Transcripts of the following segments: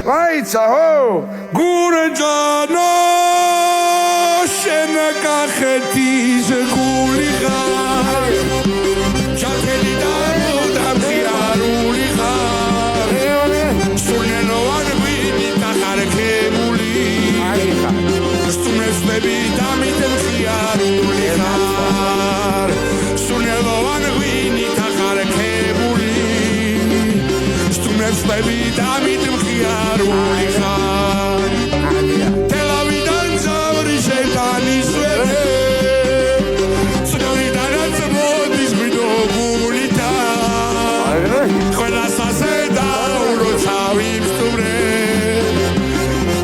მაიცა ხო გურჯანო შენ კახეთის გული ხარ ჩათელი და მუდამხიარული ხარ სულენოვან გვინი დახარქებული სტუმრები და მიდამხიარული ხარ სულენოვან გვინი დახარქებული სტუმრები და მიდამხიარული ხარ თელავიდან ზავრი შეტანის ვერე წნორიდანაც მოდის გვიდოგულითა ყველას ასე დაუროცავი მსტუმრე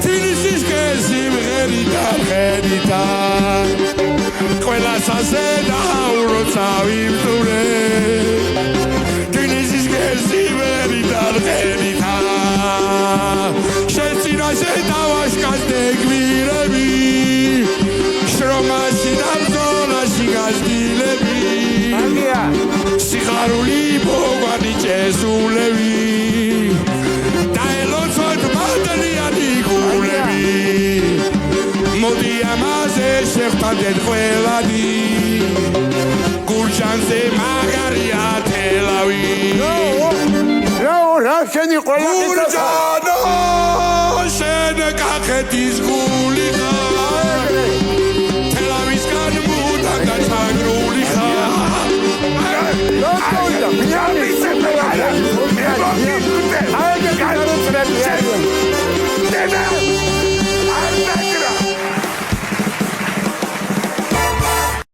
თბილისის გეზი მღერითა მღერითა ყველას ასე დაუროცავი მსტუმრე თბილისის გეზი მღერითა მღერითა შეცინაშე დავაშკასდე გვირები შრომაში და ბრძოლაში გაზრდილები სიხარული ბოგვანი ჭესულები დაელოცოთ მადლიანი გულები მოდი ამაზე შევხვდეთ ყველანი გურჯანზე მაგარია თელავი რა შენი ყველა გურჯანო შენ კახეთის გული ხარ თელავისგან მუდამ გაჩაგრული ხარ Ay,